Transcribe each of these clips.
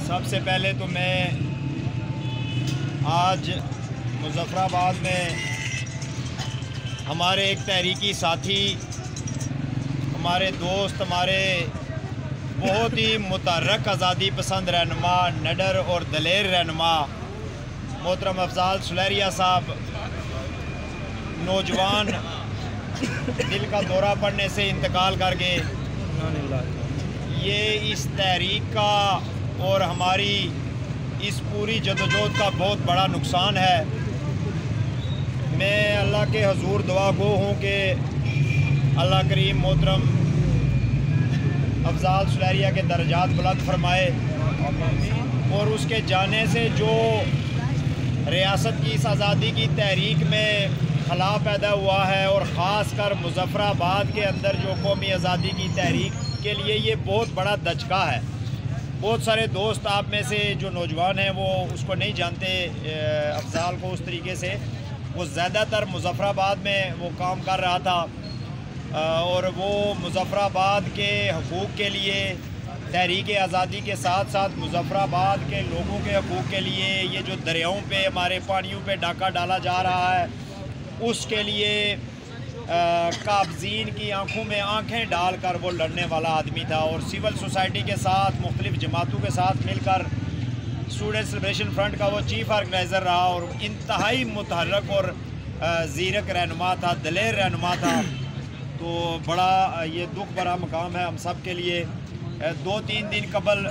سب سے پہلے تو میں آج مظفر آباد میں ہمارے ایک تحریکی ساتھی، ہمارے دوست، ہمارے بہت ہی متحرک آزادی پسند رہنما، نڈر اور دلیر رہنما محترم افضال سلیریہ صاحب نوجوان دل کا دورہ پڑنے سے انتقال کر گئے۔ یہ اس تحریک کا اور ہماری اس پوری جدوجہد کا بہت بڑا نقصان ہے۔ میں اللہ کے حضور دعا گو ہوں کہ اللہ کریم محترم افضال سلیریہ کے درجات بلند فرمائے، اور اس کے جانے سے جو ریاست کی اس آزادی کی تحریک میں خلا پیدا ہوا ہے، اور خاص کر مظفر آباد کے اندر جو قومی آزادی کی تحریک کے لیے یہ بہت بڑا دھچکا ہے۔ بہت سارے دوست آپ میں سے جو نوجوان ہیں وہ اس کو نہیں جانتے افضال کو اس طریقے سے۔ وہ زیادہ تر مظفر آباد میں وہ کام کر رہا تھا، اور وہ مظفر آباد کے حقوق کے لیے تحریک آزادی کے ساتھ ساتھ مظفر آباد کے لوگوں کے حقوق کے لیے، یہ جو دریاؤں پہ ہمارے پانیوں پہ ڈاکہ ڈالا جا رہا ہے اس کے لیے قابضین کی آنکھوں میں آنکھیں ڈال کر وہ لڑنے والا آدمی تھا، اور سول سوسائٹی کے ساتھ مختلف جماعتوں کے ساتھ مل کر اسٹوڈنٹ سیلیبریشن فرنٹ کا وہ چیف آرگنائزر رہا، اور انتہائی متحرک اور زیرک رہنما تھا، دلیر رہنما تھا۔ تو بڑا یہ دکھ بھرا مقام ہے ہم سب کے لیے۔ 2-3 دن قبل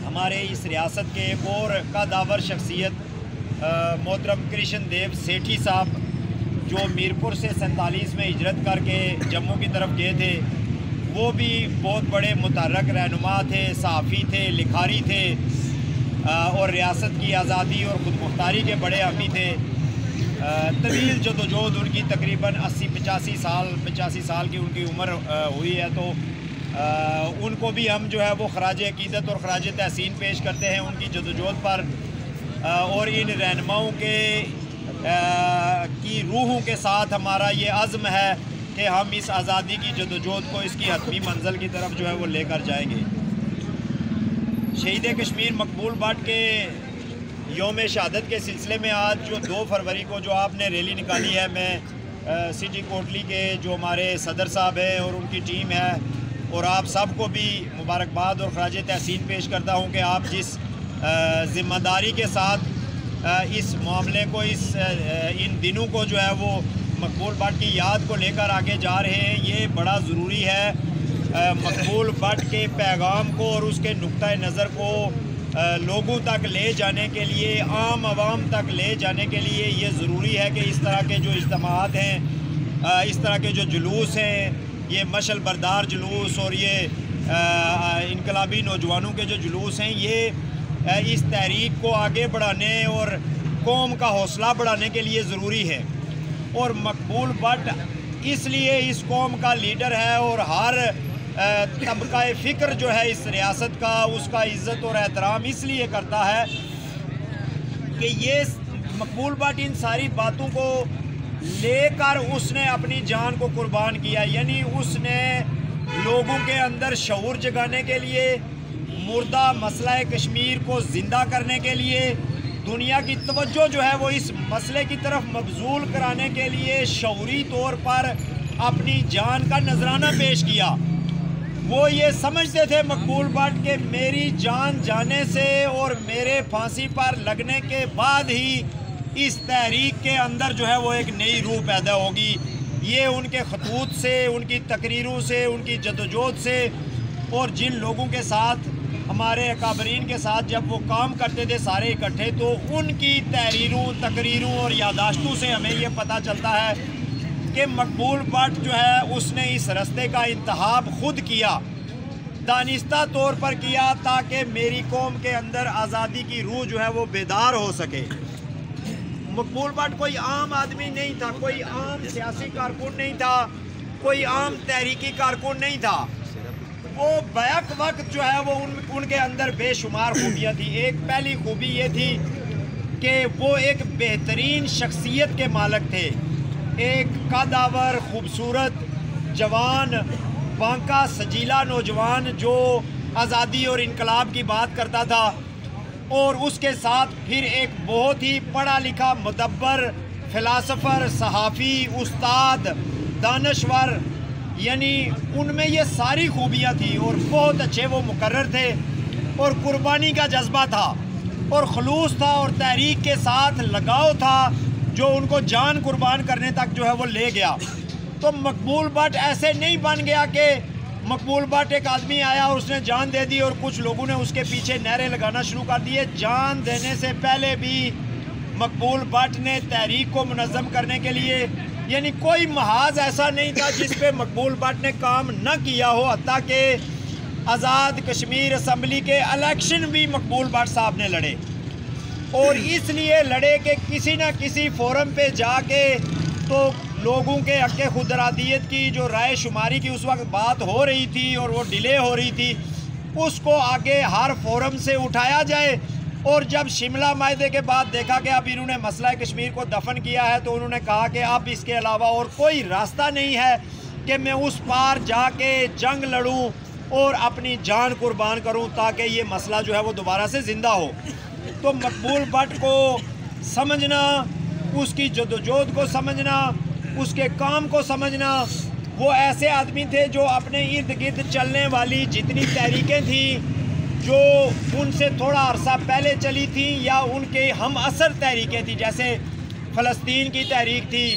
ہمارے اس ریاست کے ایک اور قداور شخصیت محترم کرشن دیو سیٹھی صاحب، جو میرپور سے 47 میں ہجرت کر کے جموں کی طرف گئے تھے، وہ بھی بہت بڑے متحرک رہنما تھے، صحافی تھے، لکھاری تھے، اور ریاست کی آزادی اور خود مختاری کے بڑے حامی تھے۔ طویل جدوجہد ان کی تقریباً 85 سال کی ان کی عمر ہوئی ہے، تو ان کو بھی ہم جو ہے وہ خراج عقیدت اور خراج تحسین پیش کرتے ہیں ان کی جدوجہد پر، اور ان رہنماؤں کی روحوں کے ساتھ ہمارا یہ عزم ہے کہ ہم اس آزادی کی جدوجہد کو اس کی حتمی منزل کی طرف جو ہے وہ لے کر جائیں گے۔ شہید کشمیر مقبول بٹ کے یوم شہادت کے سلسلے میں آج جو 2 فروری کو جو آپ نے ریلی نکالی ہے، میں سٹی کوٹلی کے جو ہمارے صدر صاحب ہیں اور ان کی ٹیم ہے، اور آپ سب کو بھی مبارکباد اور خراج تحسین پیش کرتا ہوں کہ آپ جس ذمہ داری کے ساتھ اس معاملے کو ان دنوں کو جو ہے وہ مقبول بٹ کی یاد کو لے کر آگے جا رہے ہیں، یہ بڑا ضروری ہے۔ مقبول بٹ کے پیغام کو اور اس کے نقطہ نظر کو لوگوں تک لے جانے کے لیے، عام عوام تک لے جانے کے لیے یہ ضروری ہے کہ اس طرح کے جو اجتماعات ہیں، اس طرح کے جو جلوس ہیں، یہ مشعل بردار جلوس اور یہ انقلابی نوجوانوں کے جو جلوس ہیں، یہ اس تحریک کو آگے بڑھانے اور قوم کا حوصلہ بڑھانے کے لیے ضروری ہے۔ اور مقبول بٹ اس لیے اس قوم کا لیڈر ہے، اور ہر طبقہ فکر جو ہے اس ریاست کا، اس کا عزت اور احترام اس لیے کرتا ہے کہ یہ مقبول بٹ ان ساری باتوں کو لے کر اس نے اپنی جان کو قربان کیا، یعنی اس نے لوگوں کے اندر شعور جگانے کے لیے، مردہ مسئلہ کشمیر کو زندہ کرنے کے لیے، دنیا کی توجہ جو ہے وہ اس مسئلے کی طرف مبذول کرانے کے لیے شعوری طور پر اپنی جان کا نذرانہ پیش کیا۔ وہ یہ سمجھتے تھے مقبول بٹ کہ میری جان جانے سے اور میرے پھانسی پر لگنے کے بعد ہی اس تحریک کے اندر جو ہے وہ ایک نئی روح پیدا ہوگی۔ یہ ان کے خطوط سے، ان کی تقریروں سے، ان کی جدوجہد سے، اور جن لوگوں کے ساتھ ہمارے اکابرین کے ساتھ جب وہ کام کرتے تھے سارے اکٹھے، تو ان کی تحریروں، تقریروں اور یادداشتوں سے ہمیں یہ پتہ چلتا ہے کہ مقبول بٹ جو ہے اس نے اس رستے کا انتخاب خود کیا، دانستہ طور پر کیا، تاکہ میری قوم کے اندر آزادی کی روح جو ہے وہ بیدار ہو سکے۔ مقبول بٹ کوئی عام آدمی نہیں تھا، کوئی عام سیاسی کارکن نہیں تھا، کوئی عام تحریکی کارکن نہیں تھا۔ وہ بیک وقت جو ہے وہ ان کے اندر بے شمار خوبیاں تھیں۔ ایک پہلی خوبی یہ تھی کہ وہ ایک بہترین شخصیت کے مالک تھے، ایک قدآور، خوبصورت، جوان، بانکا سجیلا نوجوان جو آزادی اور انقلاب کی بات کرتا تھا، اور اس کے ساتھ پھر ایک بہت ہی پڑھا لکھا مدبر، فلاسفر، صحافی، استاد، دانشور، یعنی ان میں یہ ساری خوبیاں تھیں، اور بہت اچھے وہ مقرر تھے، اور قربانی کا جذبہ تھا، اور خلوص تھا، اور تحریک کے ساتھ لگاؤ تھا جو ان کو جان قربان کرنے تک جو ہے وہ لے گیا۔ تو مقبول بٹ ایسے نہیں بن گیا کہ مقبول بٹ ایک آدمی آیا اور اس نے جان دے دی اور کچھ لوگوں نے اس کے پیچھے نعرے لگانا شروع کر دیے۔ جان دینے سے پہلے بھی مقبول بٹ نے تحریک کو منظم کرنے کے لیے، یعنی کوئی محاذ ایسا نہیں تھا جس پہ مقبول بٹ نے کام نہ کیا ہو، حتیٰ کہ آزاد کشمیر اسمبلی کے الیکشن بھی مقبول بٹ صاحب نے لڑے، اور اس لیے لڑے کہ کسی نہ کسی فورم پہ جا کے تو لوگوں کے حق خود ارادیت کی جو رائے شماری کی اس وقت بات ہو رہی تھی اور وہ ڈیلے ہو رہی تھی، اس کو آگے ہر فورم سے اٹھایا جائے۔ اور جب شملہ معاہدے کے بعد دیکھا کہ اب انہوں نے مسئلہ کشمیر کو دفن کیا ہے، تو انہوں نے کہا کہ اب اس کے علاوہ اور کوئی راستہ نہیں ہے کہ میں اس پار جا کے جنگ لڑوں اور اپنی جان قربان کروں تاکہ یہ مسئلہ جو ہے وہ دوبارہ سے زندہ ہو۔ تو مقبول بٹ کو سمجھنا، اس کی جدوجہد کو سمجھنا، اس کے کام کو سمجھنا، وہ ایسے آدمی تھے جو اپنے ارد گرد چلنے والی جتنی تحریکیں تھیں جو ان سے تھوڑا عرصہ پہلے چلی تھیں یا ان کے ہم اثر تحریکیں تھیں، جیسے فلسطین کی تحریک تھی،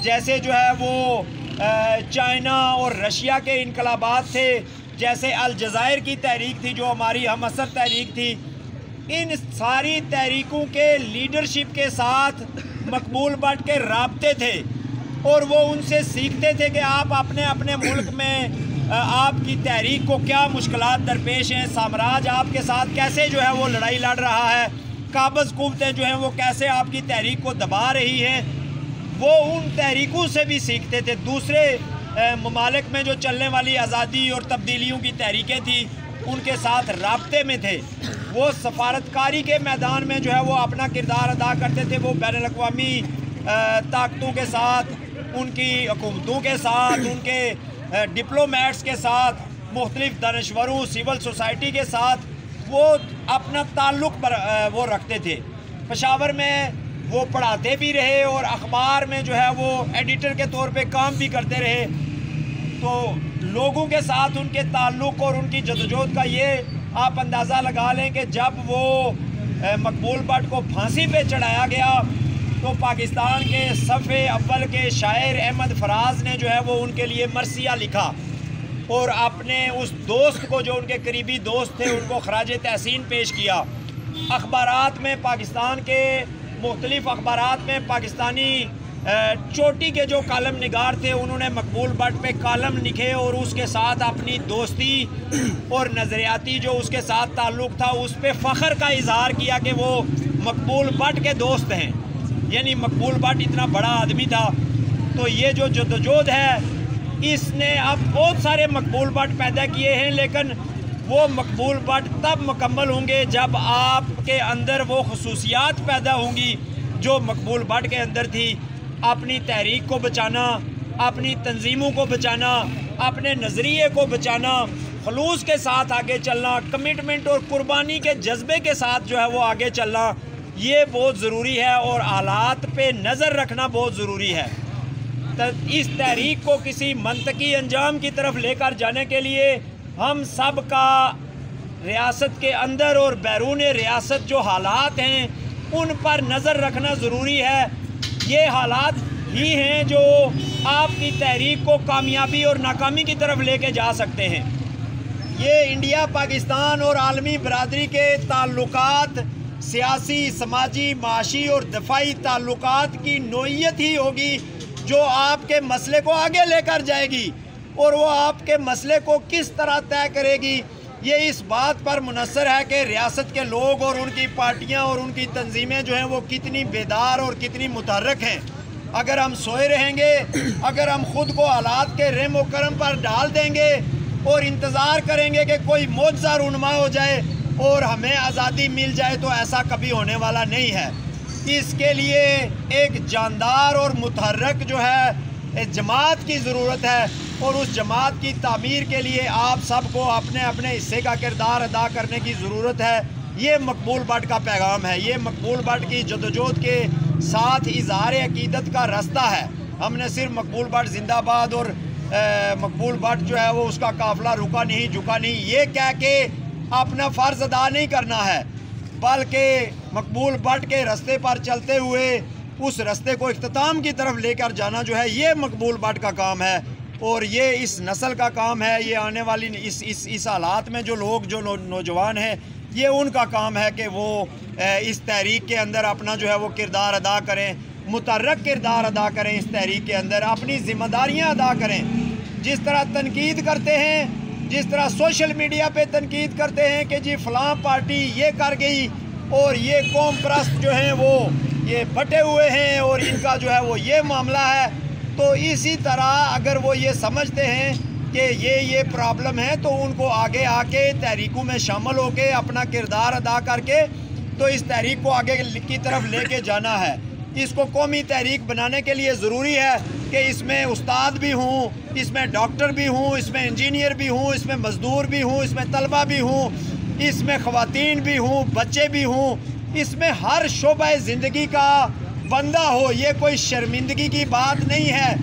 جیسے جو ہے وہ چائنا اور رشیا کے انقلابات تھے، جیسے الجزائر کی تحریک تھی جو ہماری ہم اثر تحریک تھی، ان ساری تحریکوں کے لیڈرشپ کے ساتھ مقبول بٹ کے رابطے تھے، اور وہ ان سے سیکھتے تھے کہ آپ اپنے اپنے ملک میں آپ کی تحریک کو کیا مشکلات درپیش ہیں، سامراج آپ کے ساتھ کیسے جو ہے وہ لڑائی لڑ رہا ہے، قابض قوتیں جو ہیں وہ کیسے آپ کی تحریک کو دبا رہی ہیں، وہ ان تحریکوں سے بھی سیکھتے تھے۔ دوسرے ممالک میں جو چلنے والی آزادی اور تبدیلیوں کی تحریکیں تھیں ان کے ساتھ رابطے میں تھے، وہ سفارتکاری کے میدان میں جو ہے وہ اپنا کردار ادا کرتے تھے، وہ بین الاقوامی طاقتوں کے ساتھ، ان کی حکومتوں کے ساتھ، ان کے ڈپلومیٹس کے ساتھ، مختلف دانشوروں، سول سوسائٹی کے ساتھ وہ اپنا تعلق پر وہ رکھتے تھے۔ پشاور میں وہ پڑھاتے بھی رہے اور اخبار میں جو ہے وہ ایڈیٹر کے طور پہ کام بھی کرتے رہے، تو لوگوں کے ساتھ ان کے تعلق اور ان کی جدوجہد کا یہ آپ اندازہ لگا لیں کہ جب وہ مقبول بٹ کو پھانسی پہ چڑھایا گیا تو پاکستان کے صفحے اول کے شاعر احمد فراز نے جو ہے وہ ان کے لیے مرثیہ لکھا، اور اپنے اس دوست کو جو ان کے قریبی دوست تھے ان کو خراج تحسین پیش کیا۔ اخبارات میں، پاکستان کے مختلف اخبارات میں پاکستانی چوٹی کے جو کالم نگار تھے انہوں نے مقبول بٹ پہ کالم لکھے اور اس کے ساتھ اپنی دوستی اور نظریاتی جو اس کے ساتھ تعلق تھا اس پہ فخر کا اظہار کیا کہ وہ مقبول بٹ کے دوست ہیں، یعنی مقبول بٹ اتنا بڑا آدمی تھا۔ تو یہ جو جدوجہد ہے اس نے اب بہت سارے مقبول بٹ پیدا کیے ہیں، لیکن وہ مقبول بٹ تب مکمل ہوں گے جب آپ کے اندر وہ خصوصیات پیدا ہوں گی جو مقبول بٹ کے اندر تھی، اپنی تحریک کو بچانا، اپنی تنظیموں کو بچانا، اپنے نظریے کو بچانا، خلوص کے ساتھ آگے چلنا، کمٹمنٹ اور قربانی کے جذبے کے ساتھ جو ہے وہ آگے چلنا، یہ بہت ضروری ہے، اور حالات پہ نظر رکھنا بہت ضروری ہے۔ اس تحریک کو کسی منطقی انجام کی طرف لے کر جانے کے لیے ہم سب کا ریاست کے اندر اور بیرون ریاست جو حالات ہیں ان پر نظر رکھنا ضروری ہے۔ یہ حالات ہی ہیں جو آپ کی تحریک کو کامیابی اور ناکامی کی طرف لے کے جا سکتے ہیں۔ یہ انڈیا، پاکستان اور عالمی برادری کے تعلقات سیاسی، سماجی، معاشی اور دفاعی تعلقات کی نوعیت ہی ہوگی جو آپ کے مسئلے کو آگے لے کر جائے گی، اور وہ آپ کے مسئلے کو کس طرح طے کرے گی یہ اس بات پر منحصر ہے کہ ریاست کے لوگ اور ان کی پارٹیاں اور ان کی تنظیمیں جو ہیں وہ کتنی بیدار اور کتنی متحرک ہیں۔ اگر ہم سوئے رہیں گے، اگر ہم خود کو حالات کے رحم و کرم پر ڈال دیں گے اور انتظار کریں گے کہ کوئی معجزہ رونما ہو جائے اور ہمیں آزادی مل جائے، تو ایسا کبھی ہونے والا نہیں ہے۔ اس کے لیے ایک جاندار اور متحرک جو ہے جماعت کی ضرورت ہے، اور اس جماعت کی تعمیر کے لیے آپ سب کو اپنے اپنے حصے کا کردار ادا کرنے کی ضرورت ہے۔ یہ مقبول بٹ کا پیغام ہے، یہ مقبول بٹ کی جدوجہد کے ساتھ اظہار عقیدت کا رستہ ہے۔ ہم نے صرف مقبول بٹ زندہ باد اور مقبول بٹ جو ہے وہ اس کا قافلہ رکا نہیں جھکا نہیں یہ کہہ کے اپنا فرض ادا نہیں کرنا ہے، بلکہ مقبول بٹ کے رستے پر چلتے ہوئے اس رستے کو اختتام کی طرف لے کر جانا جو ہے یہ مقبول بٹ کا کام ہے، اور یہ اس نسل کا کام ہے۔ یہ آنے والی اس حالات میں جو لوگ جو نوجوان ہیں یہ ان کا کام ہے کہ وہ اس تحریک کے اندر اپنا جو ہے وہ کردار ادا کریں، متحرک کردار ادا کریں، اس تحریک کے اندر اپنی ذمہ داریاں ادا کریں۔ جس طرح تنقید کرتے ہیں، جس طرح سوشل میڈیا پہ تنقید کرتے ہیں کہ جی فلاں پارٹی یہ کر گئی اور یہ قوم پرست جو ہیں وہ یہ بٹے ہوئے ہیں اور ان کا جو ہے وہ یہ معاملہ ہے، تو اسی طرح اگر وہ یہ سمجھتے ہیں کہ یہ پرابلم ہے تو ان کو آگے آ کے تحریکوں میں شامل ہو کے اپنا کردار ادا کر کے تو اس تحریک کو آگے کی طرف لے کے جانا ہے۔ اس کو قومی تحریک بنانے کے لیے ضروری ہے کہ اس میں استاد بھی ہوں، اس میں ڈاکٹر بھی ہوں، اس میں انجینئر بھی ہوں، اس میں مزدور بھی ہوں، اس میں طلبہ بھی ہوں، اس میں خواتین بھی ہوں، بچے بھی ہوں، اس میں ہر شعبہ زندگی کا بندہ ہو۔ یہ کوئی شرمندگی کی بات نہیں ہے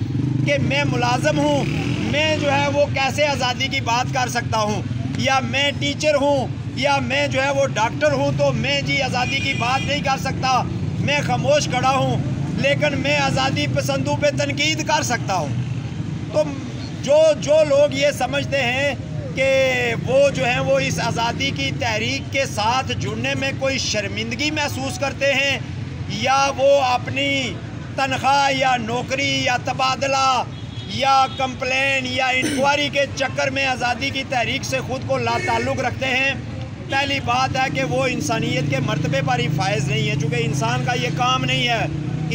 کہ میں ملازم ہوں، میں جو ہے وہ کیسے آزادی کی بات کر سکتا ہوں، یا میں ٹیچر ہوں یا میں جو ہے وہ ڈاکٹر ہوں تو میں جی آزادی کی بات نہیں کر سکتا، میں خاموش کھڑا ہوں، لیکن میں آزادی پسندوں پہ تنقید کر سکتا ہوں۔ تو جو لوگ یہ سمجھتے ہیں کہ وہ جو ہیں وہ اس آزادی کی تحریک کے ساتھ جڑنے میں کوئی شرمندگی محسوس کرتے ہیں، یا وہ اپنی تنخواہ یا نوکری یا تبادلہ یا کمپلین یا انکوائری کے چکر میں آزادی کی تحریک سے خود کو لا تعلق رکھتے ہیں، پہلی بات ہے کہ وہ انسانیت کے مرتبے پر ہی فائز نہیں ہے، چونکہ انسان کا یہ کام نہیں ہے۔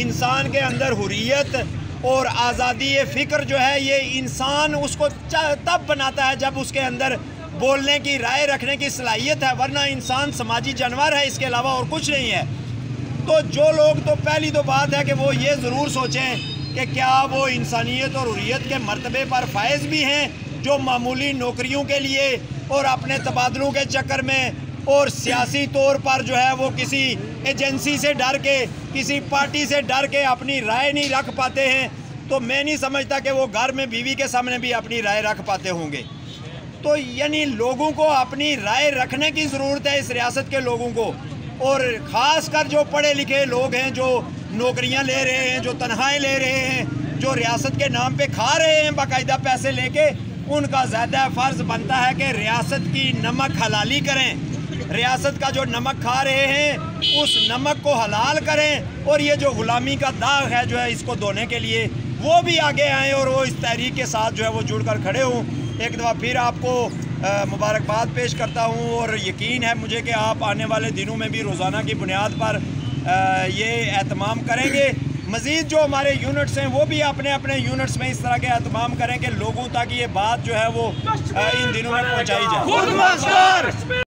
انسان کے اندر حریت اور آزادی فکر جو ہے یہ انسان اس کو تب بناتا ہے جب اس کے اندر بولنے کی، رائے رکھنے کی صلاحیت ہے، ورنہ انسان سماجی جانور ہے، اس کے علاوہ اور کچھ نہیں ہے۔ تو جو لوگ تو پہلی تو بات ہے کہ وہ یہ ضرور سوچیں کہ کیا وہ انسانیت اور حریت کے مرتبے پر فائز بھی ہیں جو معمولی نوکریوں کے لیے اور اپنے تبادلوں کے چکر میں اور سیاسی طور پر جو ہے وہ کسی ایجنسی سے ڈر کے، کسی پارٹی سے ڈر کے اپنی رائے نہیں رکھ پاتے ہیں، تو میں نہیں سمجھتا کہ وہ گھر میں بیوی کے سامنے بھی اپنی رائے رکھ پاتے ہوں گے۔ تو یعنی لوگوں کو اپنی رائے رکھنے کی ضرورت ہے، اس ریاست کے لوگوں کو، اور خاص کر جو پڑھے لکھے لوگ ہیں، جو نوکریاں لے رہے ہیں، جو تنخواہیں لے رہے ہیں، جو ریاست کے نام پہ کھا رہے ہیں باقاعدہ پیسے لے کے، ان کا زیادہ فرض بنتا ہے کہ ریاست کی نمک حلالی کریں، ریاست کا جو نمک کھا رہے ہیں اس نمک کو حلال کریں، اور یہ جو غلامی کا داغ ہے جو ہے اس کو دھونے کے لیے وہ بھی آگے آئیں اور وہ اس تحریک کے ساتھ جو ہے وہ جڑ کر کھڑے ہوں۔ ایک دفعہ پھر آپ کو مبارکباد پیش کرتا ہوں، اور یقین ہے مجھے کہ آپ آنے والے دنوں میں بھی روزانہ کی بنیاد پر یہ اہتمام کریں گے۔ مزید جو ہمارے یونٹس ہیں وہ بھی اپنے اپنے یونٹس میں اس طرح کے اہتمام کریں کہ لوگوں تک یہ بات جو ہے وہ ان دنوں میں پہنچائی جائے۔